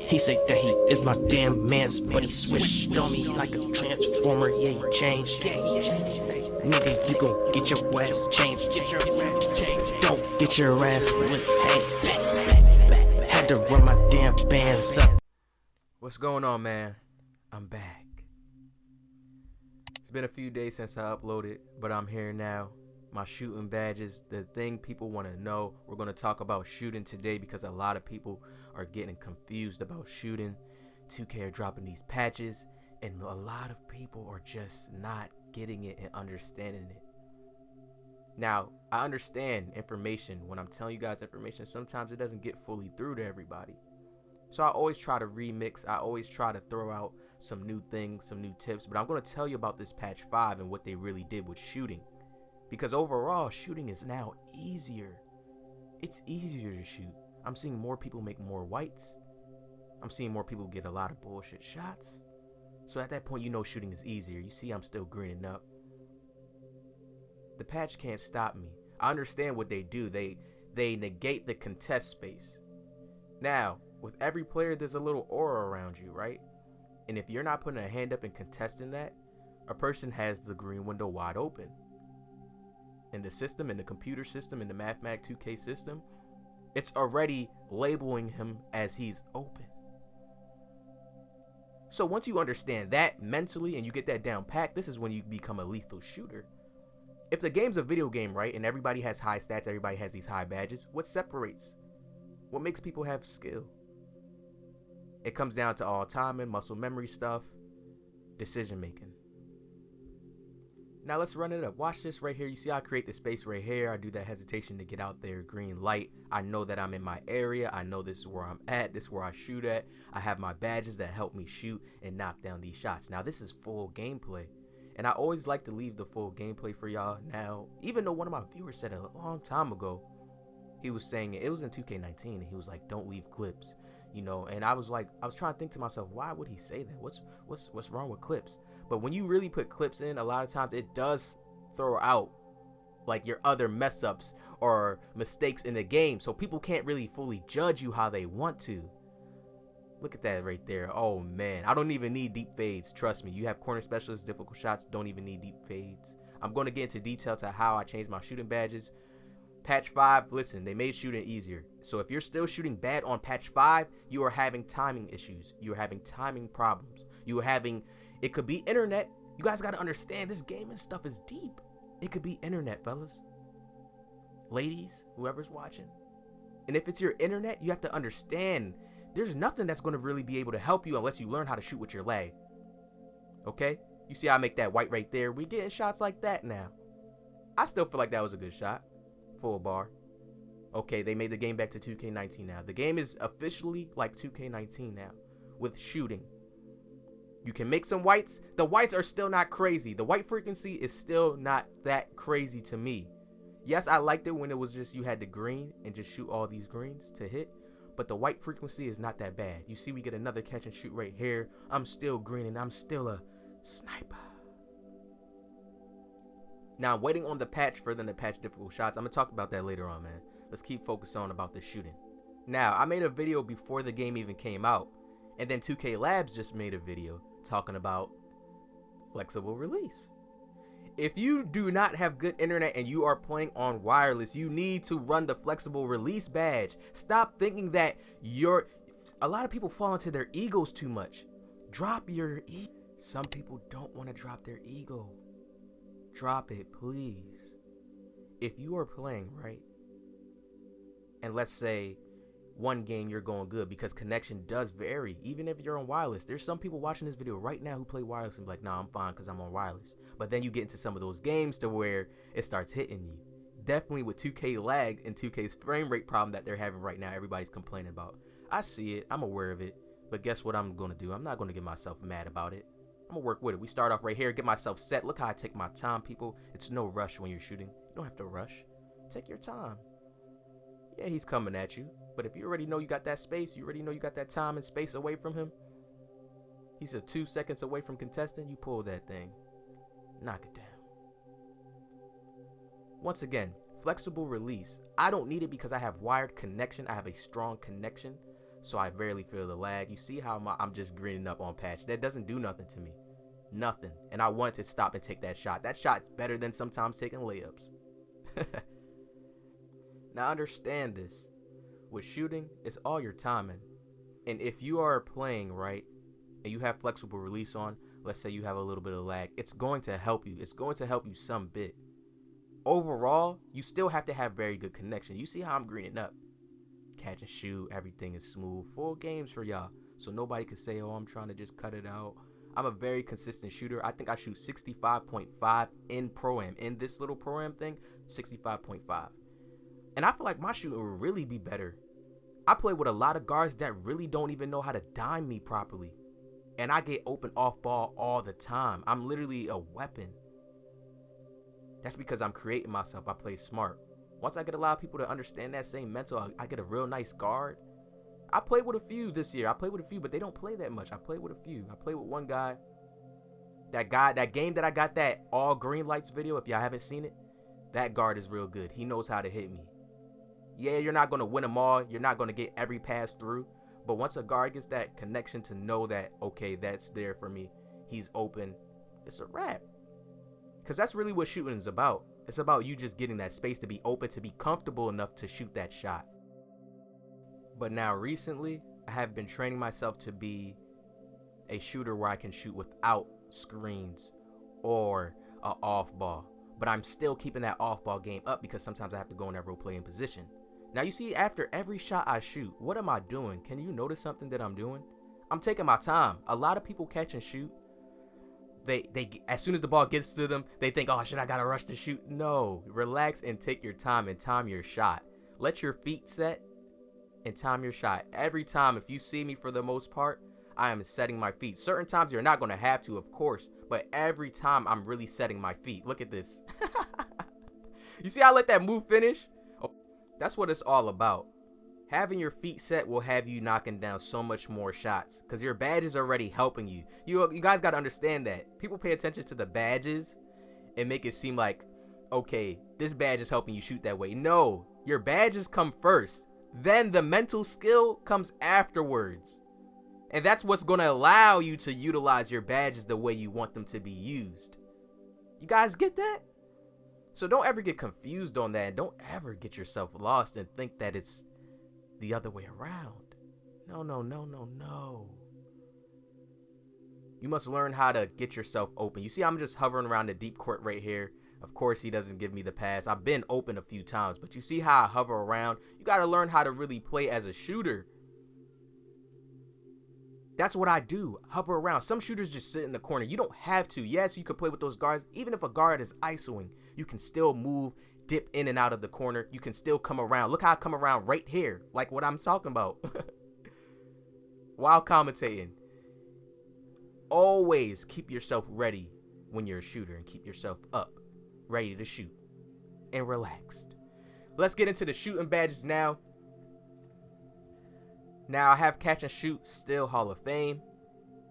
He said that he is my damn mans, but he switched on me like a transformer. Yeah, he changed. Nigga, you gon' get your ass changed. Don't get your ass with hey. Had to run my damn bands up. What's going on, man? I'm back. It's been a few days since I uploaded, but I'm here now. My shooting badges, the thing people want to know. We're going to talk about shooting today because a lot of people are getting confused about shooting. 2K are dropping these patches, and a lot of people are just not getting it and understanding it. Now, I understand information. When I'm telling you guys information, sometimes it doesn't get fully through to everybody. So I always try to remix. I always try to throw out some new things, some new tips. But I'm going to tell you about this patch 5 and what they really did with shooting. Because overall, shooting is now easier. It's easier to shoot. I'm seeing more people make more whites. I'm seeing more people get a lot of bullshit shots. So at that point, you know shooting is easier. You see I'm still greening up. The patch can't stop me. I understand what they do. They negate the contest space. Now, with every player, there's a little aura around you, right? And if you're not putting a hand up and contesting that, a person has the green window wide open. In the system, in the computer system, in the Mathematic 2K system, it's already labeling him as he's open. So once you understand that mentally and you get that down pat, this is when you become a lethal shooter. If the game's a video game, right, and everybody has high stats, everybody has these high badges, what separates? What makes people have skill? It comes down to all timing, muscle memory stuff, decision making. Now let's run it up. Watch this right here. You see I create the space right here. I do that hesitation to get out there, green light. I know that I'm in my area. I know this is where I'm at. This is where I shoot at. I have my badges that help me shoot and knock down these shots. Now this is full gameplay. And I always like to leave the full gameplay for y'all. Now, even though one of my viewers said it a long time ago, he was saying it was in 2K19 and he was like, don't leave clips, you know. And I was like, I was trying to think to myself, why would he say that? What's wrong with clips? But when you really put clips in, a lot of times it does throw out like your other mess ups or mistakes in the game. So people can't really fully judge you how they want to. Look at that right there. Oh man, I don't even need deep fades. Trust me, you have corner specialists, difficult shots, don't even need deep fades. I'm going to get into detail to how I changed my shooting badges. Patch 5, listen, they made shooting easier. So if you're still shooting bad on patch 5, you are having timing issues. You are having timing problems. You are having, it could be internet. You guys got to understand this gaming stuff is deep. It could be internet, fellas. Ladies, whoever's watching. And if it's your internet, you have to understand there's nothing that's going to really be able to help you unless you learn how to shoot with your leg. Okay? You see I make that white right there. We're getting shots like that now. I still feel like that was a good shot. Full bar. Okay, they made the game back to 2K19 now. The game is officially like 2K19 now with shooting. You can make some whites. The whites are still not crazy. The white frequency is still not that crazy to me. Yes, I liked it when it was just you had the green and just shoot all these greens to hit. But the white frequency is not that bad. You see we get another catch and shoot right here. I'm still green and I'm still a sniper. Now I'm waiting on the patch for them to patch difficult shots. I'm going to talk about that later on, man. Let's keep focused on about the shooting. Now, I made a video before the game even came out. And then 2K Labs just made a video talking about flexible release. If you do not have good internet and you are playing on wireless, you need to run the flexible release badge. Stop thinking that a lot of people fall into their egos too much. Drop your ego. Some people don't want to drop their ego. Drop it, please. If you are playing, right, and let's say one game you're going good, because connection does vary, even if you're on wireless. There's some people watching this video right now who play wireless and be like, nah, I'm fine because I'm on wireless. But then you get into some of those games to where it starts hitting you. Definitely with 2K lag and 2K's frame rate problem that they're having right now, everybody's complaining about. I see it, I'm aware of it, but guess what I'm going to do? I'm not going to get myself mad about it. I'm gonna work with it. We start off right here, get myself set. Look how I take my time, people. It's no rush when you're shooting. You don't have to rush. Take your time. Yeah, he's coming at you, but if you already know you got that space, you already know you got that time and space away from him, he's a 2 seconds away from contesting, you pull that thing. Knock it down. Once again, flexible release. I don't need it because I have wired connection. I have a strong connection. so I rarely feel the lag. You see how I'm just greening up on patch. That doesn't do nothing to me. Nothing. And I wanted to stop and take that shot. That shot's better than sometimes taking layups. Now understand this. With shooting, it's all your timing. And if you are playing right, and you have flexible release on, let's say you have a little bit of lag, it's going to help you. It's going to help you some bit. Overall, you still have to have very good connection. You see how I'm greening up. Catch and shoot, everything is smooth. Full games for y'all. So nobody can say, oh, I'm trying to just cut it out. I'm a very consistent shooter. I think I shoot 65.5 in Pro-Am. In this little Pro-Am thing, 65.5. And I feel like my shooting will really be better. I play with a lot of guards that really don't even know how to dime me properly. And I get open off ball all the time. I'm literally a weapon. That's because I'm creating myself. I play smart. Once I get a lot of people to understand that same mental, I get a real nice guard. I played with a few this year. I played with a few, but they don't play that much. I played with a few. I played with one guy. That game that I got that all green lights video, if y'all haven't seen it, that guard is real good. He knows how to hit me. Yeah, you're not going to win them all. You're not going to get every pass through. But once a guard gets that connection to know that, okay, that's there for me, he's open, it's a wrap. Because that's really what shooting is about. It's about you just getting that space to be open, to be comfortable enough to shoot that shot. But now recently, I have been training myself to be a shooter where I can shoot without screens or an off ball. But I'm still keeping that off ball game up because sometimes I have to go in that role playing position. Now you see, after every shot I shoot, what am I doing? Can you notice something that I'm doing? I'm taking my time. A lot of people catch and shoot. They as soon as the ball gets to them, they think, oh shit, I gotta rush to shoot. No, relax and take your time and time your shot. Let your feet set and time your shot. Every time, if you see me for the most part, I am setting my feet. Certain times you're not gonna have to, of course, but every time I'm really setting my feet. Look at this. You see how I let that move finish? That's what it's all about. Having your feet set will have you knocking down so much more shots because your badge is already helping you. You guys got to understand that. People pay attention to the badges and make it seem like, okay, this badge is helping you shoot that way. No, your badges come first. Then the mental skill comes afterwards. And that's what's going to allow you to utilize your badges the way you want them to be used. You guys get that? So don't ever get confused on that, and don't ever get yourself lost and think that it's the other way around. No, no, no, no, no. You must learn how to get yourself open. You see, I'm just hovering around the deep court right here. Of course, he doesn't give me the pass. I've been open a few times, but you see how I hover around? You got to learn how to really play as a shooter. That's what I do. Hover around. Some shooters just sit in the corner. You don't have to. Yes, you could play with those guards. Even if a guard is isoing, you can still move, dip in and out of the corner. You can still come around. Look how I come around right here. Like what I'm talking about. While commentating. Always keep yourself ready when you're a shooter and keep yourself up, ready to shoot and relaxed. Let's get into the shooting badges now. Now I have catch and shoot, still Hall of Fame.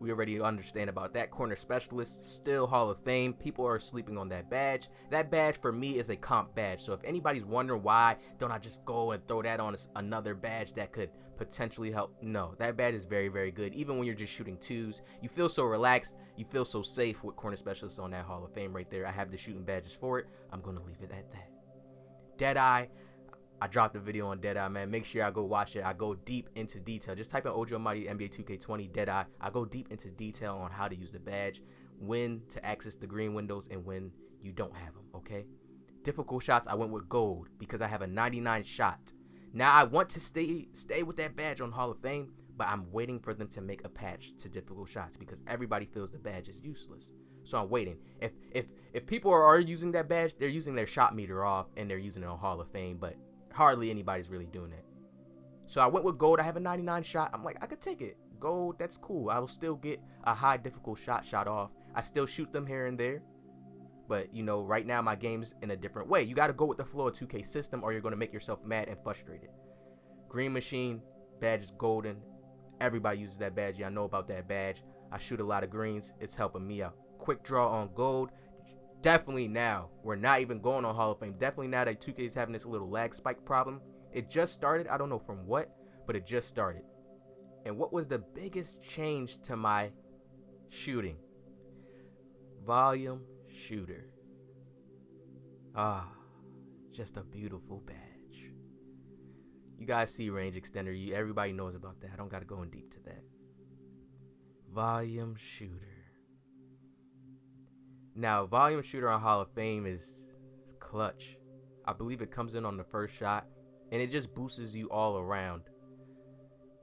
We already understand about that. Corner specialist, still Hall of Fame. People are sleeping on that badge. That badge for me is a comp badge. So if anybody's wondering why don't I just go and throw that on another badge that could potentially help, no, that badge is very, very good. Even when you're just shooting twos, you feel so relaxed, you feel so safe with corner specialists on that Hall of Fame right there. I have the shooting badges for it. I'm gonna leave it at that. Deadeye, I dropped a video on Deadeye, man. Make sure y'all go watch it. I go deep into detail. Just type in OJ Almighty NBA2K20 Deadeye. I go deep into detail on how to use the badge, when to access the green windows, and when you don't have them, okay? Difficult shots, I went with gold because I have a 99 shot. Now, I want to stay with that badge on Hall of Fame, but I'm waiting for them to make a patch to difficult shots because everybody feels the badge is useless. So I'm waiting. If people are using that badge, they're using their shot meter off and they're using it on Hall of Fame, but hardly anybody's really doing that. So I went with gold. I have a 99 shot. I'm like, I could take it. Gold, that's cool. I will still get a high difficult shot off. I still shoot them here and there. But, you know, right now my game's in a different way. You got to go with the flow of 2K system or you're going to make yourself mad and frustrated. Green machine, badge is golden. Everybody uses that badge. Y'all know about that badge. I shoot a lot of greens. It's helping me out. Quick draw on gold. Definitely now. We're not even going on Hall of Fame. Definitely now that 2K is having this little lag spike problem. It just started. I don't know from what, but it just started. And what was the biggest change to my shooting? Volume shooter. Just a beautiful badge. You guys see range extender. Everybody knows about that. I don't got to go in deep to that. Volume shooter. Now, volume shooter on Hall of Fame is clutch. I believe it comes in on the first shot, and it just boosts you all around.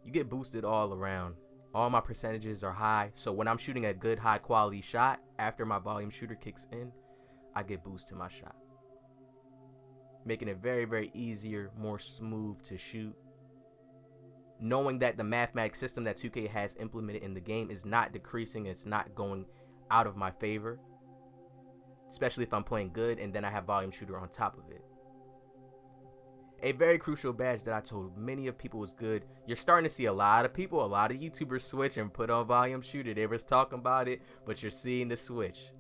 You get boosted all around. All my percentages are high, so when I'm shooting a good high quality shot, after my volume shooter kicks in, I get boost to my shot, making it very, very easier, more smooth to shoot. Knowing that the mathematics system that 2K has implemented in the game is not decreasing, it's not going out of my favor, especially if I'm playing good and then I have volume shooter on top of it. A very crucial badge that I told many of people was good. You're starting to see a lot of people, a lot of YouTubers switch and put on volume shooter. They was talking about it, but you're seeing the switch.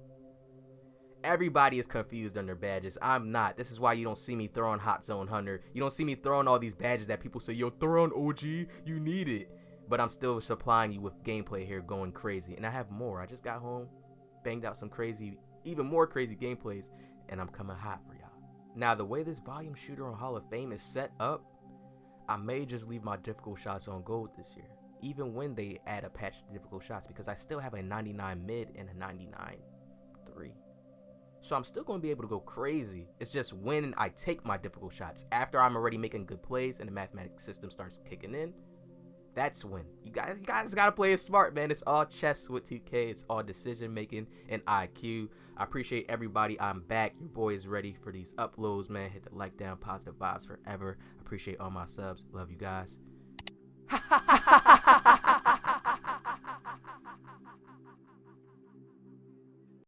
Everybody is confused on their badges. I'm not. This is why you don't see me throwing Hot Zone Hunter. You don't see me throwing all these badges that people say, yo, throw on OG, you need it. But I'm still supplying you with gameplay here going crazy. And I have more. I just got home, banged out some crazy, even more crazy gameplays, and I'm coming hot for y'all. Now, the way this volume shooter on Hall of Fame is set up, I may just leave my difficult shots on gold this year, even when they add a patch to difficult shots, because I still have a 99 mid and a 99 3. So I'm still going to be able to go crazy. It's just when I take my difficult shots, after I'm already making good plays and the mathematics system starts kicking in, that's when. You guys got to play it smart, man. It's all chess with 2K. It's all decision making and IQ. I appreciate everybody. I'm back. Your boy is ready for these uploads, man. Hit the like down, positive vibes forever. I appreciate all my subs. Love you guys.